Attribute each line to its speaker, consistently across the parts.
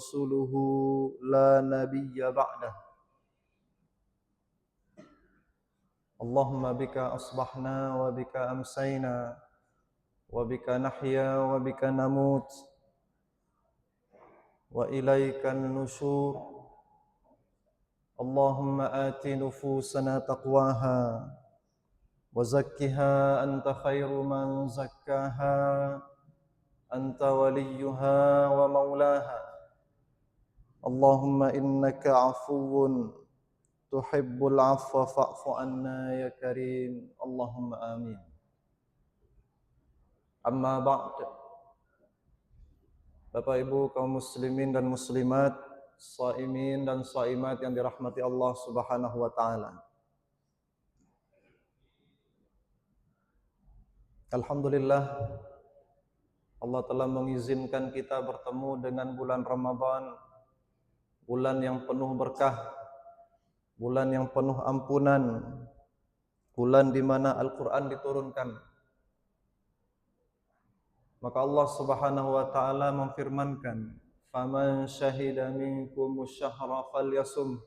Speaker 1: رسوله لا نبي بعده اللهم بك أصبحنا وبك أمسينا وبك نحيا وبك نموت وإليك النشور اللهم آت نفوسنا تقواها وزكها أنت خير من زكاها أنت وليها ومولاها اللهم إنك عفو تحب العفو فاعف عنا يا كريم اللهم آمين. Amma ba'd. Bapak Ibu kaum muslimin dan muslimat, shaimin dan shaimat yang dirahmati Allah Subhanahu wa taala. Alhamdulillah Allah telah mengizinkan kita bertemu dengan bulan Ramadan, bulan yang penuh berkah, bulan yang penuh ampunan, bulan di mana Al-Qur'an diturunkan. Maka Allah Subhanahu wa taala memfirmankan, "Faman syahida minkumus syahra falyasum."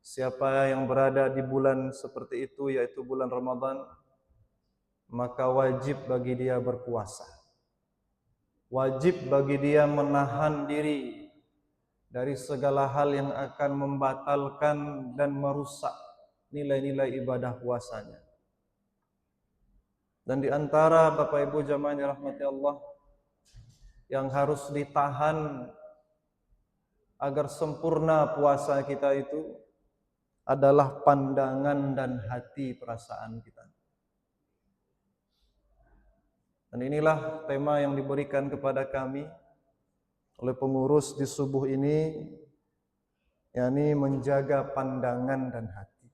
Speaker 1: Siapa yang berada di bulan seperti itu, yaitu bulan Ramadan, maka wajib bagi dia berpuasa. Wajib bagi dia menahan diri dari segala hal yang akan membatalkan dan merusak nilai-nilai ibadah puasanya. Dan di antara Bapak Ibu jamaah yang dirahmati Allah yang harus ditahan agar sempurna puasa kita itu adalah pandangan dan hati perasaan kita. Dan inilah tema yang diberikan kepada kami oleh pengurus di subuh ini, yakni menjaga pandangan dan hati.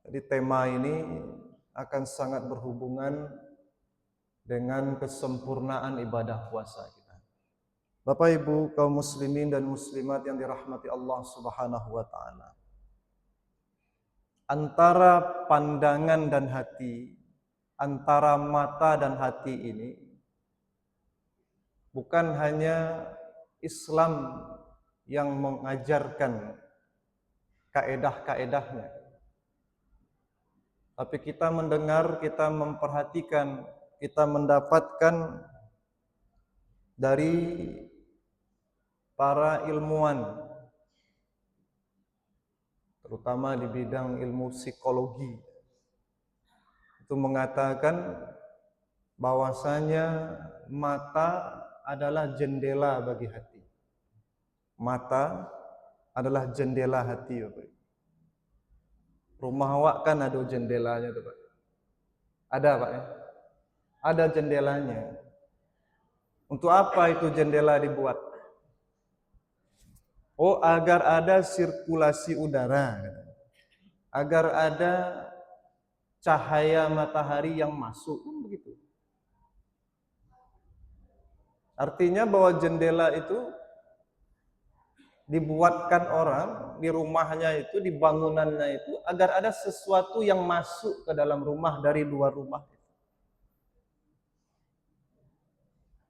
Speaker 1: Jadi tema ini akan sangat berhubungan dengan kesempurnaan ibadah puasa kita. Bapak Ibu kaum muslimin dan muslimat yang dirahmati Allah Subhanahu wa taala. Antara pandangan dan hati, antara mata dan hati ini bukan hanya Islam yang mengajarkan kaedah-kaedahnya, tapi kita mendengar, kita memperhatikan, kita mendapatkan dari para ilmuwan, terutama di bidang ilmu psikologi, itu mengatakan bahwasanya mata adalah jendela bagi hati. Mata adalah jendela hati, Bapak. Rumah awak kan ada jendelanya tuh, Pak. Ada, Pak ya? Ada jendelanya. Untuk apa itu jendela dibuat? Oh, agar ada sirkulasi udara. Agar ada cahaya matahari yang masuk, begitu. Artinya bahwa jendela itu dibuatkan orang di rumahnya itu, di bangunannya itu, agar ada sesuatu yang masuk ke dalam rumah dari luar rumah.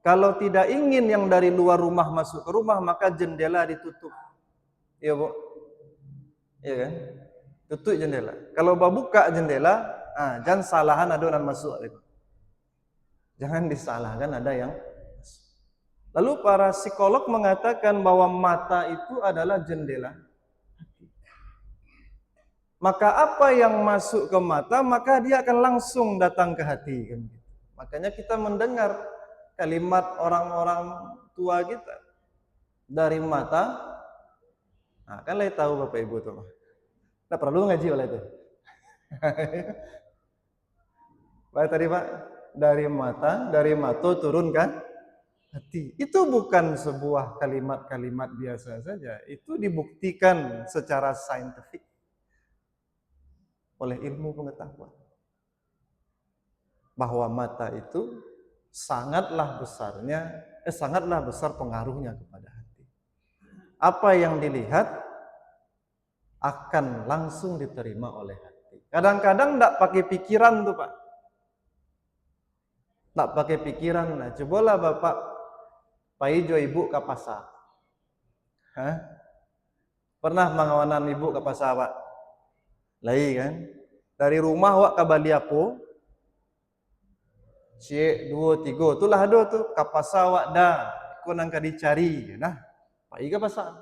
Speaker 1: Kalau tidak ingin yang dari luar rumah masuk ke rumah, maka jendela ditutup. Iya, Bu? Iya kan? Tutup jendela. Kalau buka jendela, jangan salahan adonan masuk. Jangan disalahkan ada yang masuk. Lalu para psikolog mengatakan bahwa mata itu adalah jendela. Maka apa yang masuk ke mata, maka dia akan langsung datang ke hati. Makanya kita mendengar kalimat orang-orang tua kita. Dari mata, kan saya tahu Bapak Ibu tuh. Tidak perlu ngaji oleh itu. Baik tadi Pak, dari mata turunkan hati. Itu bukan sebuah kalimat-kalimat biasa saja. Itu dibuktikan secara saintifik oleh ilmu pengetahuan. Bahwa mata itu sangatlah besar pengaruhnya kepada hati. Apa yang dilihat akan langsung diterima oleh hati. Kadang-kadang tidak pakai pikiran tuh Pak. Tak pakai pikiran. Nah, cobalah Bapak Pak Ijo Ibu ke pasar. Hah? Pernah mangawanan ibu ke pasar Pak? Lai kan? Dari rumah wak ke Baliapo, Cik 2 3 itulah ada tuh ke pasar wak dah. Kau nangka dicari. Nah, Pak Iga pasar.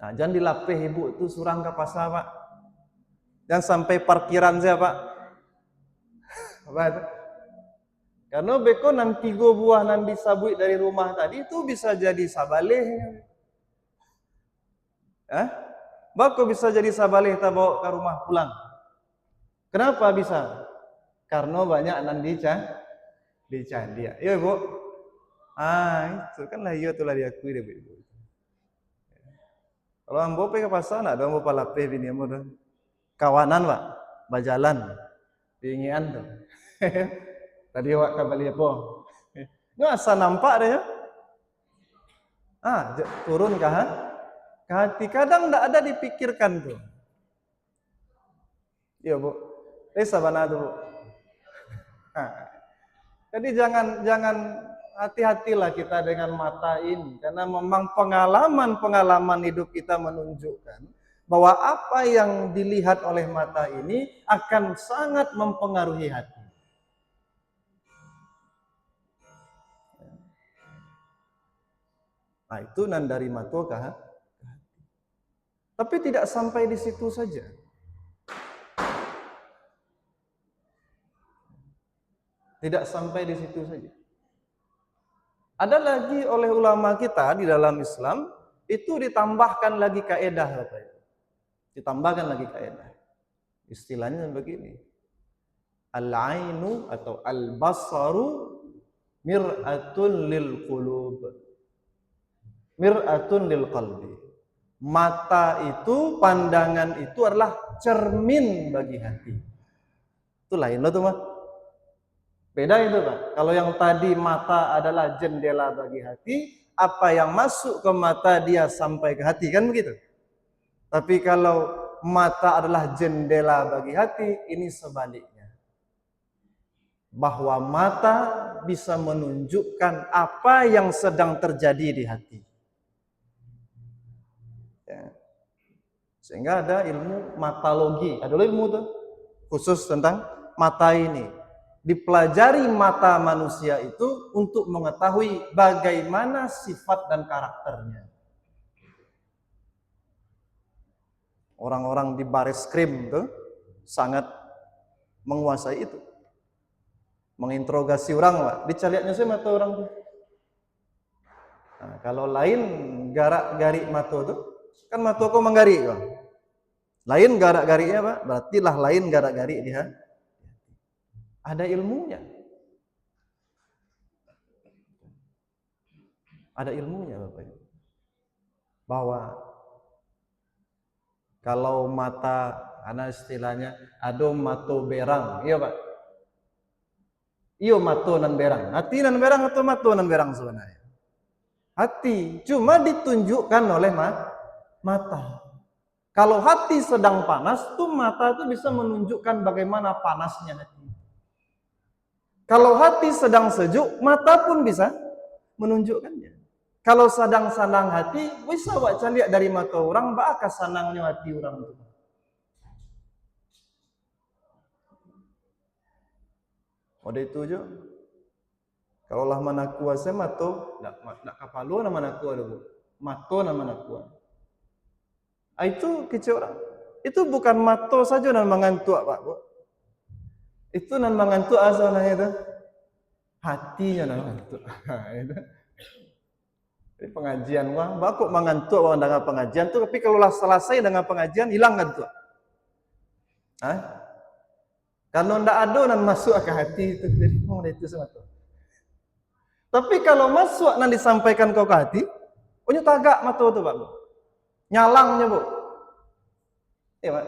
Speaker 1: Nah, jangan dilapih ibu tuh surang ke pasar Pak. Jangan sampai parkiran saya Pak. Apa itu? Karena beko nan 3 buah nan disabui dari rumah tadi itu bisa jadi sabaleh. Bako bisa jadi sabaleh tak bawa ke rumah pulang. Kenapa bisa? Karena banyak nan dicandi. Iya Bu. Itu kan lah iya tuh lah diakui deh Bu. Kalau ambo ke pasar nak ambo palapeh bini ambo dah. Kawanan Pak, bajalan. Pingian tuh. Tadi wak kembali apa? Nggak asa nampak deh ya. Turun ke hati. Kadang nggak ada dipikirkan tuh. Iya Bu. Sabana tuh Bu. Jadi jangan hati-hatilah kita dengan mata ini, karena memang pengalaman hidup kita menunjukkan bahwa apa yang dilihat oleh mata ini akan sangat mempengaruhi hati. Nah, itu nan dari mata ke hati. Tapi tidak sampai di situ saja. Tidak sampai di situ saja. Ada lagi oleh ulama kita di dalam Islam, itu ditambahkan lagi kaedah. Ditambahkan lagi kaedah. Istilahnya begini. Al-ainu atau al-basaru mir'atun lil qulub. Mir'atun lil qalbi. Mata itu, pandangan itu adalah cermin bagi hati. Itu lain loh tuh mah. Beda itu Pak. Kalau yang tadi mata adalah jendela bagi hati, apa yang masuk ke mata dia sampai ke hati, kan begitu? Tapi kalau mata adalah jendela bagi hati, ini sebaliknya. Bahwa mata bisa menunjukkan apa yang sedang terjadi di hati. Ya. Sehingga ada ilmu matologi, ada ilmu tuh khusus tentang mata ini. Dipelajari mata manusia itu untuk mengetahui bagaimana sifat dan karakternya. Orang-orang di baris krim tuh sangat menguasai itu. Menginterogasi orang, Pak. Dicaliatnya sih mata orang tuh. Nah, kalau lain garak-garik mata tuh, kan mata kok menggari, Pak. Lain garak-gariknya, Pak. Berarti lah lain garak-garik dia. Ada ilmunya. Ada ilmunya Bapak Ibu. Bahwa kalau mata, karena istilahnya ada mato berang, iya Pak. Iyo mato nan berang. Hati nan berang atau mato nan berang sebenarnya? Hati. Cuma ditunjukkan oleh mata. Kalau hati sedang panas, tuh mata itu bisa menunjukkan bagaimana panasnya hati. Kalau hati sedang sejuk, mata pun bisa menunjukkannya. Kalau sedang sanang hati, bisa baca lihat dari mata orang, bakal sanangnya hati orang itu. Ada itu aja. Kalau lah mana kuasa mata, nak kapalo na mana kuasa ada. Mata na mana kuasa. Itu kecil orang. Itu bukan mata saja nan mengantuk Pak Bu. Itu nan mengantuk asalnya itu. Hatinya nan mengantuk. Jadi pengajian bakok mengantuk dengan pengajian tuh, tapi kalau selesai dengan pengajian hilang kan tuh. Karena ndak ada nan masuk ke hati itu, jadi itu semua tuh. Tapi kalau masuk nan disampaikan ke hati, punya tagak mata tuh Pak. Nyalangnya Bu. Iya Pak.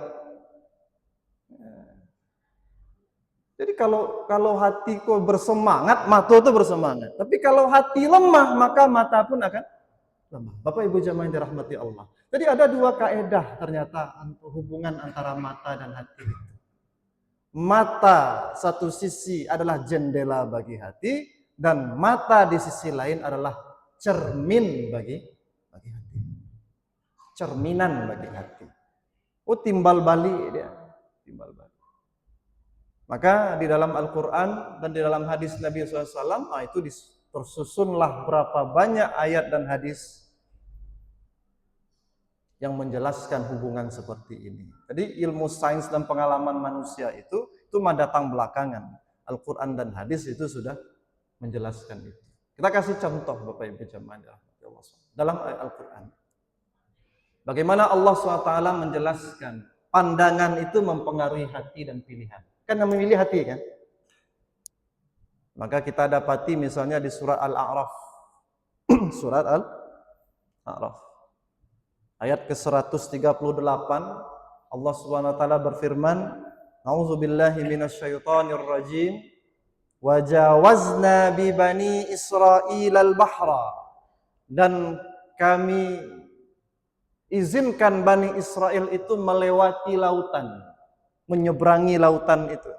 Speaker 1: Jadi kalau hatiku bersemangat, mata itu bersemangat. Tapi kalau hati lemah, maka mata pun akan lemah. Bapak Ibu jamaah yang dirahmati Allah. Jadi ada dua kaedah ternyata hubungan antara mata dan hati. Mata satu sisi adalah jendela bagi hati, dan mata di sisi lain adalah cermin bagi hati. cerminan bagi hati. Oh, timbal balik dia, timbal balik. Maka di dalam Al-Quran dan di dalam hadis Nabi SAW, itu tersusunlah berapa banyak ayat dan hadis yang menjelaskan hubungan seperti ini. Jadi ilmu sains dan pengalaman manusia itu mah datang belakangan. Al-Quran dan hadis itu sudah menjelaskan itu. Kita kasih contoh Bapak Ibu jemaah dalam Al-Quran. Bagaimana Allah SWT menjelaskan pandangan itu mempengaruhi hati dan pilihan. Kan yang memilih hati kan? Maka kita dapati misalnya di surat Al-A'raf. Surat Al-A'raf. Ayat ke-138 Allah Subhanahu wa taala berfirman, "A'udzubillahi minasyaitonir rajim. Wa jawazna bi bani Israil al-bahra." Dan kami izinkan Bani Israel itu melewati lautan, menyeberangi lautan itu.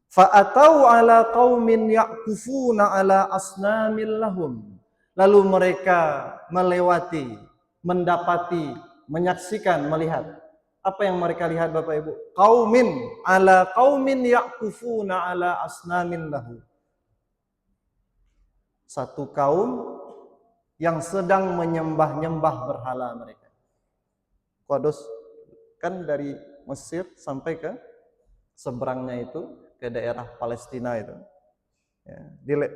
Speaker 1: Fa'atau ala qaumin ya'kufuna ala asnamil lahum. Lalu mereka melewati, mendapati, menyaksikan, melihat. Apa yang mereka lihat Bapak Ibu? Qaumin ya'kufuna ala asnamin lahum. Satu kaum yang sedang menyembah-nyembah berhala mereka. Qudus kan dari Mesir sampai ke seberangnya itu ke daerah Palestina itu. Ya,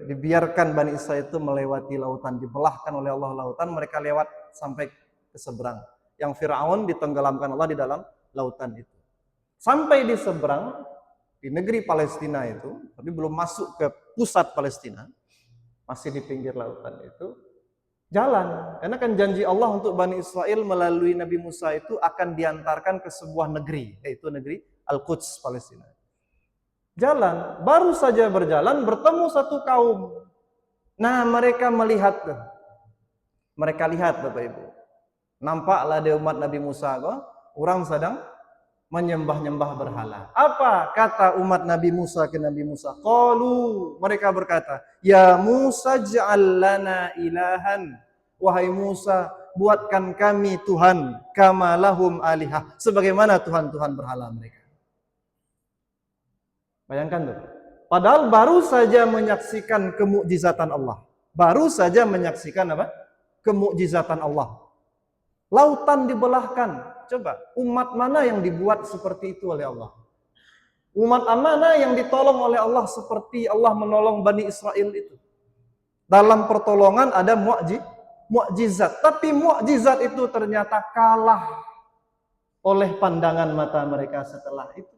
Speaker 1: dibiarkan Bani Israel itu melewati lautan, dibelahkan oleh Allah lautan, mereka lewat sampai ke seberang. Yang Fir'aun ditenggelamkan Allah di dalam lautan itu. Sampai di seberang di negeri Palestina itu, tapi belum masuk ke pusat Palestina, masih di pinggir lautan itu. Jalan, karena kan janji Allah untuk Bani Israel melalui Nabi Musa itu akan diantarkan ke sebuah negeri, yaitu negeri Al-Quds, Palestina. Jalan, baru saja berjalan bertemu satu kaum. Nah, mereka melihat, mereka lihat Bapak Ibu. Nampaklah di umat Nabi Musa orang sedang menyembah-nyembah berhala. Apa kata umat Nabi Musa ke Nabi Musa? Qalu, mereka berkata, "Ya Musa ja'al lana ilahan." Wahai Musa, buatkan kami Tuhan kama lahum alihah, sebagaimana Tuhan-Tuhan berhala mereka. Bayangkan tuh. Padahal baru saja menyaksikan kemukjizatan Allah. Baru saja menyaksikan apa? Kemukjizatan Allah. Lautan dibelahkan. Coba, umat mana yang dibuat seperti itu oleh Allah? Umat mana yang ditolong oleh Allah seperti Allah menolong Bani Israel itu? Dalam pertolongan ada mukjizat, tapi mukjizat itu ternyata kalah oleh pandangan mata mereka setelah itu.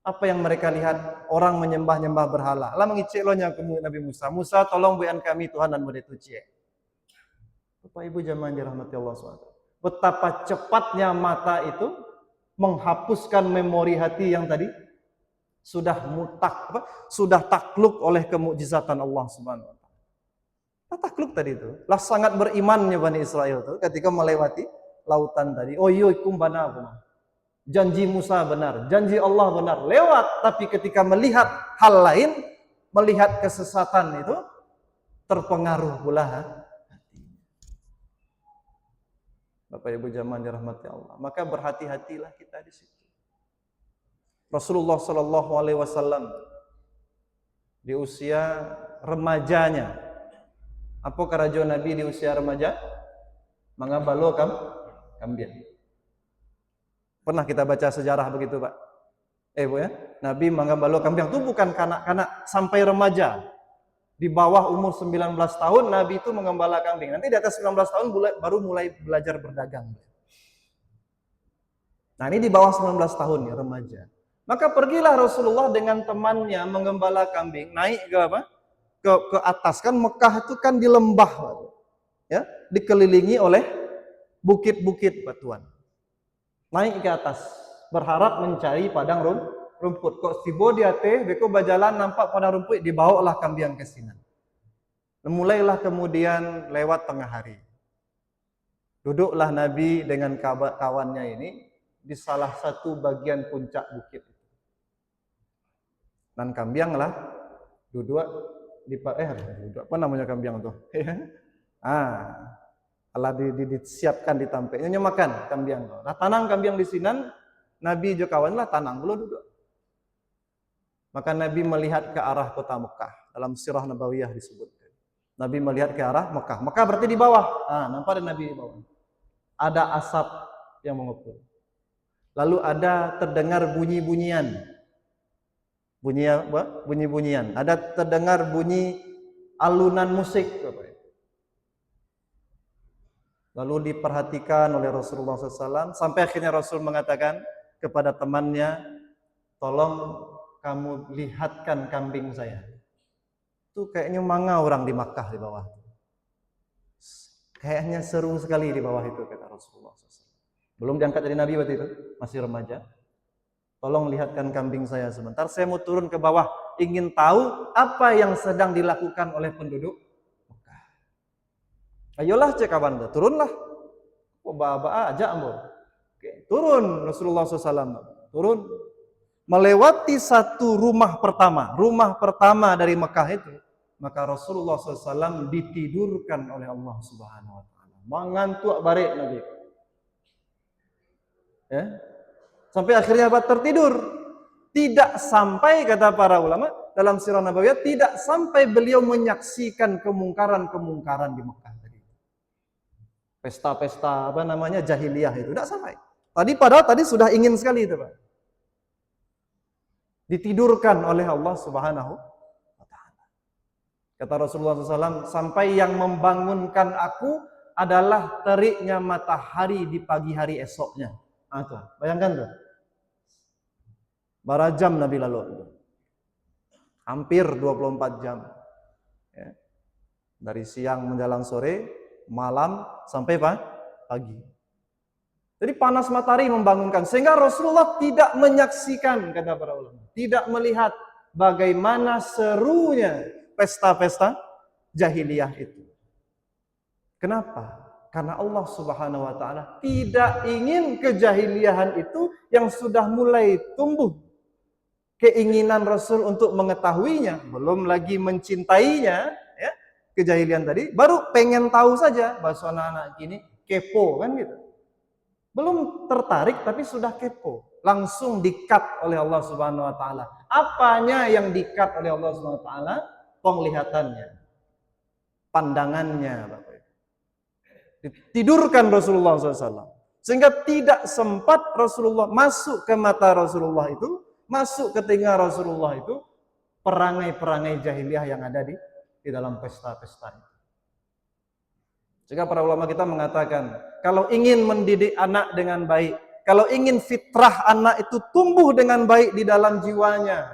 Speaker 1: Apa yang mereka lihat? Orang menyembah-nyembah berhala. Allah mengiceklonya ke Nabi Musa. Musa, tolong berikan kami Tuhan dan murid itu. Bapak Ibu jemaah dirahmati Allah SWT. Betapa cepatnya mata itu menghapuskan memori hati yang tadi sudah takluk oleh kemukjizatan Allah Subhanahu wa taala. Takluk tadi itu. Lah sangat berimannya Bani Israel itu ketika melewati lautan tadi. Oh iya ikum bana apa? Janji Musa benar, janji Allah benar. Lewat, tapi ketika melihat hal lain, melihat kesesatan itu terpengaruh pula. Bapak Ibu jemaah dirahmati Allah, maka berhati-hatilah kita di situ. Rasulullah Shallallahu Alaihi Wasallam di usia remajanya, apa kerajo Nabi di usia remaja? Mangabalo kambian. Pernah kita baca sejarah begitu Pak? Bu ya, Nabi mangabalo kambian itu bukan kanak-kanak sampai remaja. Di bawah umur 19 tahun Nabi itu mengembala kambing. Nanti di atas 19 tahun baru mulai belajar berdagang. Nah ini di bawah 19 tahun ya remaja. Maka pergilah Rasulullah dengan temannya mengembala kambing, naik ke apa? Ke atas, kan Mekah itu kan di lembah. Ya, dikelilingi oleh bukit-bukit batuan. Naik ke atas, berharap mencari padang rumput. Kok tiba dia beko berjalan nampak padang rumput, dibawalah kambing ke sini. Mulailah kemudian lewat tengah hari. Duduklah Nabi dengan kawannya ini di salah satu bagian puncak bukit. Dan kambing lah duduk di apa namanya kambing tuh? Alah disiapkan ditampeknya nyo makan kambiang. Nah tanang kambiang di sinan Nabi jo kawan lah tanang belum duduk. Maka Nabi melihat ke arah kota Mekah. Dalam sirah Nabawiyah disebutkan. Nabi melihat ke arah Mekah. Mekah berarti di bawah. Nampak ada Nabi di bawah. Ada asap yang mengepul. Lalu ada terdengar bunyi-bunyian. Bunyi-bunyian. Ada terdengar bunyi alunan musik. Lalu diperhatikan oleh Rasulullah SAW. Sampai akhirnya Rasul mengatakan kepada temannya, tolong kamu lihatkan kambing saya. Itu kayaknya manga orang di Makkah di bawah. Kayaknya seru sekali di bawah itu, kata Rasulullah SAW. Belum diangkat dari Nabi waktu itu, masih remaja. Tolong lihatkan kambing saya sebentar. Saya mau turun ke bawah, ingin tahu apa yang sedang dilakukan oleh penduduk Mekah. Ayolah cek abanda, turunlah. Bawa aja ambo. Oke, turun Rasulullah SAW. Turun. Melewati satu rumah pertama dari Mekah itu, maka Rasulullah SAW ditidurkan oleh Allah Subhanahu Wa Taala. Mengantuk barik Nabi. Ya, sampai akhirnya tertidur. Tidak sampai, kata para ulama dalam sirah Nabawiyah, tidak sampai beliau menyaksikan kemungkaran-kemungkaran di Mekah tadi. Pesta-pesta jahiliyah itu tidak sampai. Padahal tadi sudah ingin sekali itu, Pak. Ditidurkan oleh Allah Subhanahu wa Ta'ala. Kata Rasulullah SAW, sampai yang membangunkan aku adalah teriknya matahari di pagi hari esoknya. Tuh, bayangkan tuh. Berapa jam Nabi lalu? Hampir 24 jam. Ya. Dari siang menjelang sore, malam sampai pagi. Jadi panas matahari membangunkan. Sehingga Rasulullah tidak menyaksikan, kata para ulama. Tidak melihat bagaimana serunya pesta-pesta jahiliyah itu. Kenapa? Karena Allah Subhanahu Wa Ta'ala tidak ingin kejahiliyahan itu yang sudah mulai tumbuh. Keinginan Rasul untuk mengetahuinya, belum lagi mencintainya, ya, kejahilian tadi, baru pengen tahu saja. Bahasa anak-anak gini, kepo kan gitu. Belum tertarik tapi sudah kepo. Langsung di-cut oleh Allah Subhanahu Wa Ta'ala. Apanya yang di-cut oleh Allah Subhanahu Wa Ta'ala? Penglihatannya, pandangannya, Bapak. Ditidurkan Rasulullah SAW. Sehingga tidak sempat Rasulullah masuk ke mata Rasulullah itu, masuk ke telinga Rasulullah itu, perangai-perangai jahiliyah yang ada di dalam pesta-pesta itu. Sehingga para ulama kita mengatakan, kalau ingin mendidik anak dengan baik, kalau ingin fitrah anak itu tumbuh dengan baik di dalam jiwanya,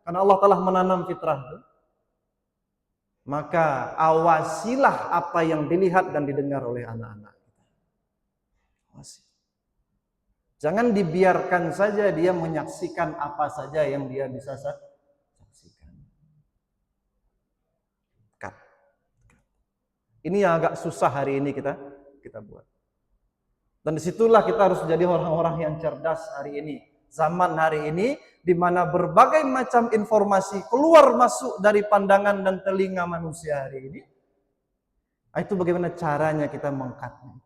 Speaker 1: karena Allah telah menanam fitrah itu, maka awasilah apa yang dilihat dan didengar oleh anak-anak. Awasi. Jangan dibiarkan saja dia menyaksikan apa saja yang dia bisa saksikan. Ini yang agak susah hari ini kita buat. Dan disitulah kita harus menjadi orang-orang yang cerdas hari ini. Zaman hari ini, di mana berbagai macam informasi keluar masuk dari pandangan dan telinga manusia hari ini. Itu bagaimana caranya kita mengangkatnya.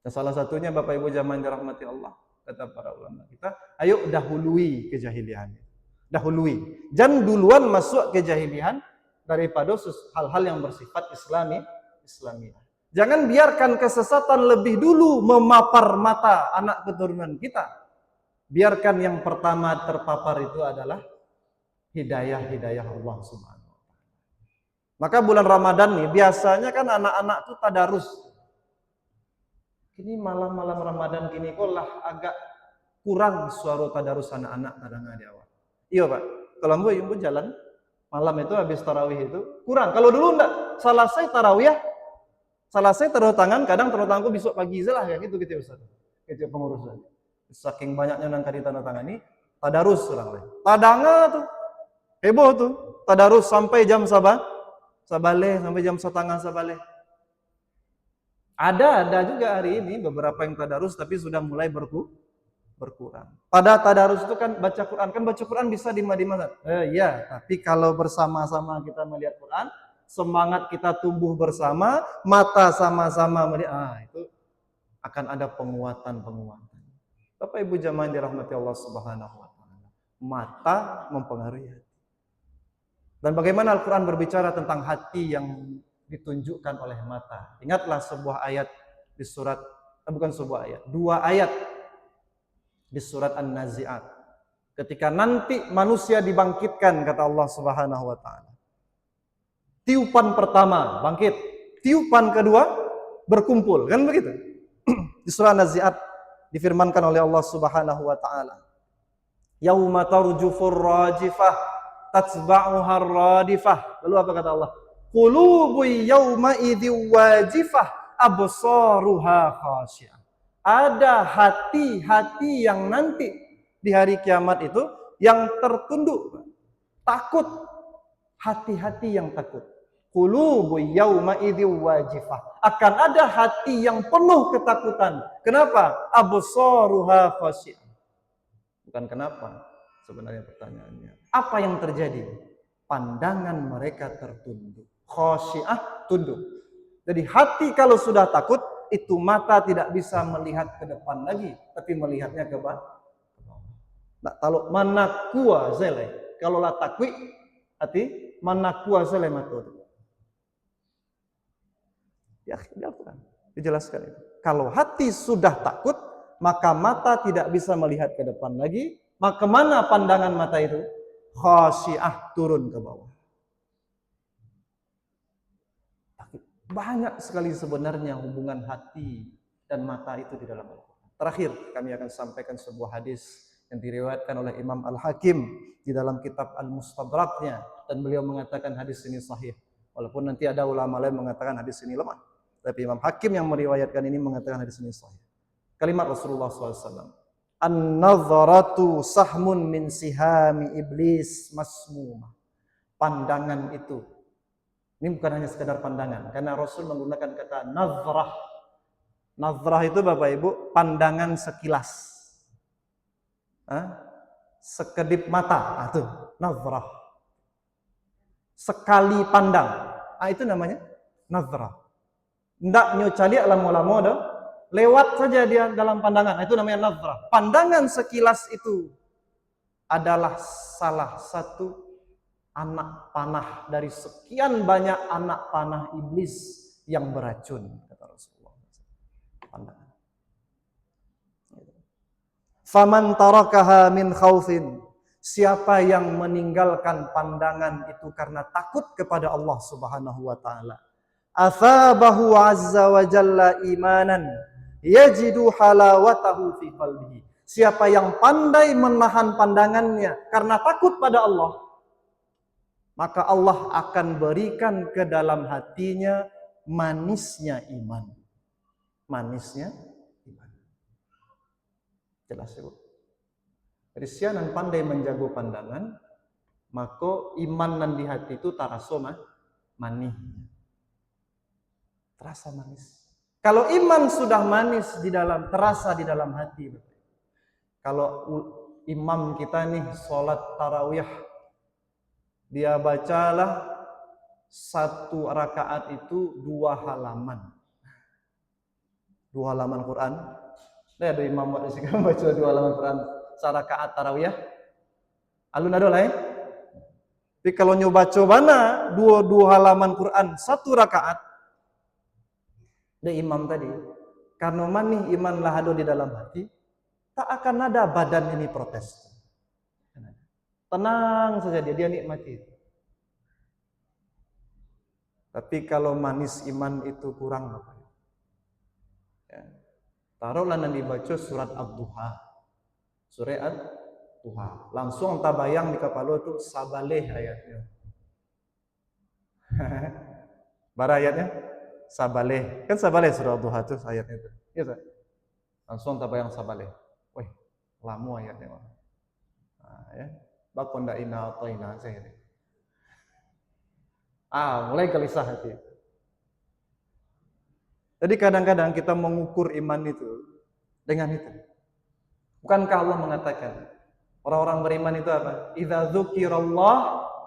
Speaker 1: Dan salah satunya Bapak Ibu zaman dirahmati Allah, kata para ulama kita, ayo dahului kejahilian. Dahului. Jangan duluan masuk kejahilian daripada hal-hal yang bersifat Islami. Jangan biarkan kesesatan lebih dulu memapar mata anak keturunan kita. Biarkan yang pertama terpapar itu adalah hidayah Allah Subhanahu wa Ta'ala. Maka bulan Ramadan nih biasanya kan anak-anak tuh tadarus. Ini malam-malam Ramadan gini kok lah agak kurang suara tadarus anak-anak kadang di awal. Iya Pak, kalau ibu jalan malam itu habis tarawih itu kurang. Kalau dulu enggak, selesai tarawih, selesai taruh tangan, kadang taruh tanganku besok pagi salah ya gitu Ustaz. Gitu pengurus saja. Saking banyaknya nang kali tanda tangan ini, tadarus orang lain. Padanga tuh, heboh tuh, tadarus sampai jam sabale, sampai jam setengah sabale. Ada juga hari ini beberapa yang tadarus tapi sudah mulai berkurang. Pada tadarus itu kan baca Quran bisa di mana? Iya, tapi kalau bersama-sama kita melihat Quran semangat kita tumbuh bersama, mata sama-sama melihat. Itu akan ada penguatan-penguatan. Bapak Ibu jamaah yang dirahmati Allah Subhanahu wa taala. Mata mempengaruhi hati. Dan bagaimana Al-Qur'an berbicara tentang hati yang ditunjukkan oleh mata. Ingatlah sebuah ayat di surat bukan sebuah ayat, dua ayat di surat An-Nazi'at. Ketika nanti manusia dibangkitkan kata Allah Subhanahu wa taala. Tiupan pertama bangkit, tiupan kedua berkumpul, kan begitu? Di surah An-Nazi'at difirmankan oleh Allah Subhanahu wa taala. Yauma tarjufur rajifah tatba'uha radifah. Lalu apa kata Allah? Qulubu yauma idzi wajifah absaruha khasyi'ah. Ada hati-hati yang nanti di hari kiamat itu yang tertunduk, takut, hati-hati yang takut. Qulubu yauma idzi wajifah. Akan ada hati yang penuh ketakutan. Kenapa? Absaruha khasyi'ah. Bukan kenapa, sebenarnya pertanyaannya. Apa yang terjadi? Pandangan mereka tertunduk. Khasyi'ah, tunduk. Jadi hati kalau sudah takut, itu mata tidak bisa melihat ke depan lagi, tapi melihatnya ke bawah. Nah, kalau manakua zele, kalau la takwi, hati manakua zele matu. Ya, dijelaskan itu. Kalau hati sudah takut, maka mata tidak bisa melihat ke depan lagi. Maka mana pandangan mata itu? Khasyi'ah, turun ke bawah. Banyak sekali sebenarnya hubungan hati dan mata itu di dalam Al-Quran. Terakhir, kami akan sampaikan sebuah hadis yang diriwayatkan oleh Imam Al-Hakim di dalam kitab Al-Mustadraknya. Dan beliau mengatakan hadis ini sahih. Walaupun nanti ada ulama lain mengatakan hadis ini lemah. Tapi Imam Hakim yang meriwayatkan ini mengatakan hadis ini sahih. Kalimat Rasulullah SAW. An-nazaratu sahmun min sihami iblis masmumah. Pandangan itu. Ini bukan hanya sekedar pandangan. Karena Rasul menggunakan kata nazrah. Nazrah itu Bapak Ibu, pandangan sekilas. Sekedip mata. Itu nazrah. Sekali pandang. Itu namanya nazrah. Ndak nyocali lamo-lamo dah. Lewat saja dia dalam pandangan. Itu namanya nazrah. Pandangan sekilas itu adalah salah satu anak panah dari sekian banyak anak panah iblis yang beracun, kata Rasulullah. Pandangan. Faman tarakaha min khaufin. Siapa yang meninggalkan pandangan itu karena takut kepada Allah Subhanahu wa taala. Athabahu azza wa jalla imanan yajidu halawatahu fi qalbihi. Siapa yang pandai menahan pandangannya karena takut pada Allah, maka Allah akan berikan ke dalam hatinya manisnya iman. Manisnya iman. Jelas ya, Bu? Jadi sianan pandai menjaga pandangan, maka iman nan di hati itu tarasoma manis. Terasa manis. Kalau iman sudah manis di dalam, terasa di dalam hati. Kalau imam kita nih sholat tarawih, dia bacalah satu rakaat itu 2 halaman. 2 halaman Quran. Ada imam buat sekarang baca 2 halaman Quran sarakaat tarawih. Alun ada lain. Tapi kalau nyoba mana 2 halaman Quran 1 rakaat, dari imam tadi, karena manih iman lahado di dalam hati, tak akan ada badan ini protes. Tenang saja dia nikmati. Tapi kalau manis iman itu kurang apa? Ya. Taruhlah nanti baca surat Ad-Duha. Surat Ad-Duha. Langsung tabayang di kepala itu sabaleh ayatnya. Bara ayatnya? Sabaleh. Kan sabaleh surah Ad-Duha itu ayatnya itu. Iya tak? Langsung tabayang sabaleh. Wih, lamu ayatnya. Nah, ya. Bakonda ina atau ina saya ini. Mulai gelisah hati. Jadi kadang-kadang kita mengukur iman itu dengan itu. Bukankah Allah mengatakan orang-orang beriman itu apa? Idza dzukirallah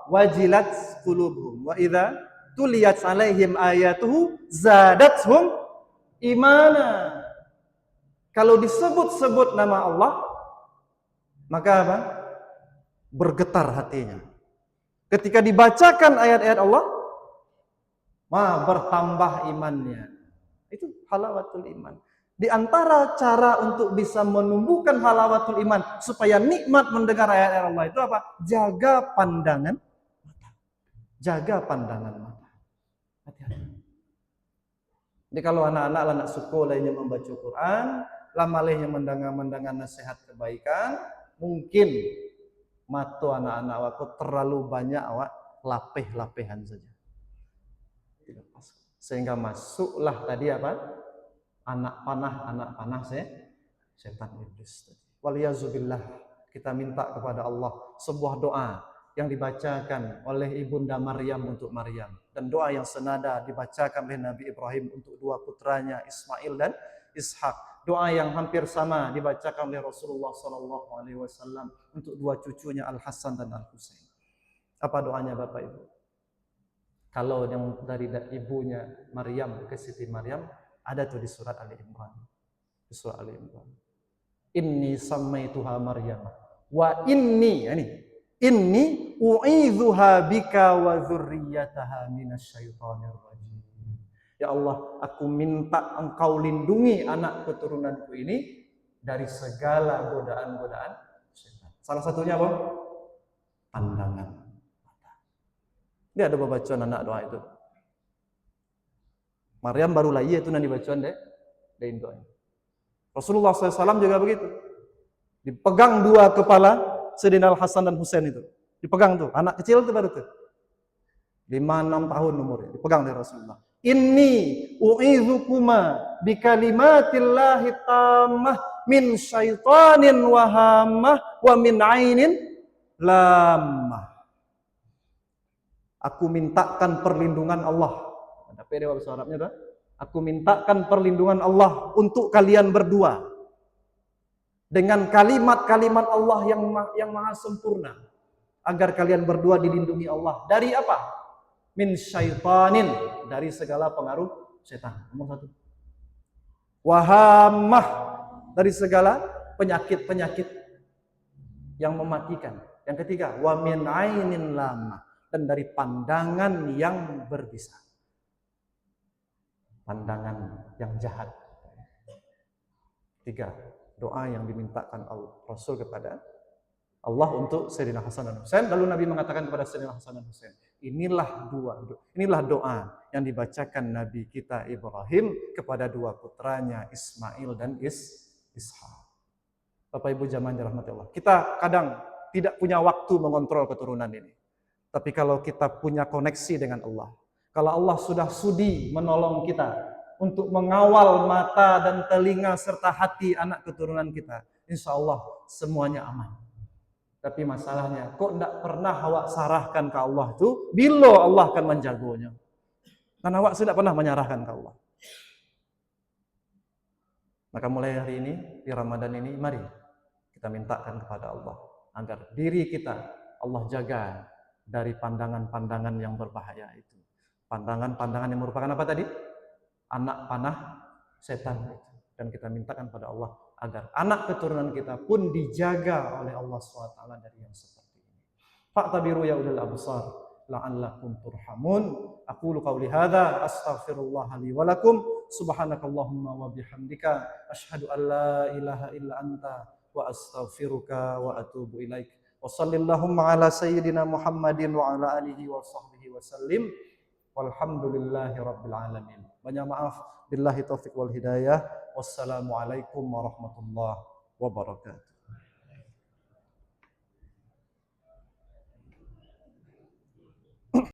Speaker 1: wajilat qulubuhum wa idza tuliyat alaihim ayatuhu zadatuhum imana. Kalau disebut-sebut nama Allah, maka apa? Bergetar hatinya. Ketika dibacakan ayat-ayat Allah, bertambah imannya. Itu halawatul iman. Di antara cara untuk bisa menumbuhkan halawatul iman supaya nikmat mendengar ayat-ayat Allah itu apa? Jaga pandangan mata. Jaga pandangan mata. Hati-hati. Jadi kalau anak-anak anak sekolahnya membaca Quran, lamalehnya mendengar nasihat kebaikan, mungkin mata anak-anak awak terlalu banyak awak lapeh-lapehan saja. Sehingga masuklah tadi apa? Anak panah setan iblis. Waliyazubillah, kita minta kepada Allah sebuah doa yang dibacakan oleh Ibunda Maryam untuk Maryam, dan doa yang senada dibacakan oleh Nabi Ibrahim untuk dua putranya Ismail dan Ishak. Doa yang hampir sama dibacakan oleh Rasulullah SAW untuk dua cucunya Al Hasan dan Al Husain. Apa doanya Bapak Ibu? Kalau yang dari ibunya Maryam ke Siti Maryam, ada tuh di surat Ali Imran. Di surat Ali Imran. Inni sammaituha Maryam wa inni u'idzuha bika wa dzurriyyataha minasyaitonir rajim. Ya Allah, aku minta Engkau lindungi anak keturunanku ini dari segala godaan-godaan syaitan. Salah satunya apa? Pandangan mata. Ini ada bacaan anak doa itu. Maryam baru lahir itu nanti bacaan deh doa. Rasulullah SAW juga begitu. Dipegang dua kepala Sayyidina Al Hasan dan Husain itu. Dipegang tuh, anak kecil tuh baru tuh. 5-6 tahun umurnya, dipegang dari Rasulullah. Inni u'izukuma bikalimatillahi tammah min syaitanin wahamah wa min ainin lamah. Aku mintakan perlindungan Allah. Ada pede bahasa Arabnya dah. Aku mintakan perlindungan Allah untuk kalian berdua dengan kalimat-kalimat Allah yang maha sempurna, agar kalian berdua dilindungi Allah dari apa? Min syaitanin, dari segala pengaruh setan. Nomor 1. Wahamah, dari segala penyakit-penyakit yang mematikan. Yang ketiga, wa min ainin lamah, dan dari pandangan yang berbisa. Pandangan yang jahat. 3. Doa yang dimintakan Rasul kepada Allah untuk Sayyidina Hasan dan Husain. Lalu Nabi mengatakan kepada Sayyidina Hasan dan Husain, inilah doa yang dibacakan Nabi kita Ibrahim kepada dua putranya Ismail dan Ishak. Bapak Ibu jamaah dirahmati Allah. Kita kadang tidak punya waktu mengontrol keturunan ini. Tapi kalau kita punya koneksi dengan Allah, kalau Allah sudah sudi menolong kita untuk mengawal mata dan telinga serta hati anak keturunan kita, insya Allah semuanya aman. Tapi masalahnya, kok tidak pernah awak sarahkan ke Allah tuh, bila Allah akan menjagonya. Dan awak sudah pernah menyerahkan ke Allah. Maka mulai hari ini, di Ramadan ini, mari kita mintakan kepada Allah agar diri kita Allah jaga dari pandangan-pandangan yang berbahaya itu. Pandangan-pandangan yang merupakan apa tadi? Anak panah setan. Dan kita mintakan pada Allah agar anak keturunan kita pun dijaga oleh Allah SWT dari yang seperti ini. Fa'tabiru ya ulil absar la'allakum turhamun. Aqulu qawli hadza astaghfirullah li wa lakum. Subhanakallahumma wa bihamdika asyhadu an la ilaha illa anta wa astaghfiruka wa atubu ilaik. Wa sallallahumma ala sayyidina Muhammadin wa ala alihi wa sahbihi wa sallim. Walhamdulillahi rabbil alamin. Banyak maaf. Billahi taufiq wal hidayah. Wassalamualaikum warahmatullahi wabarakatuh.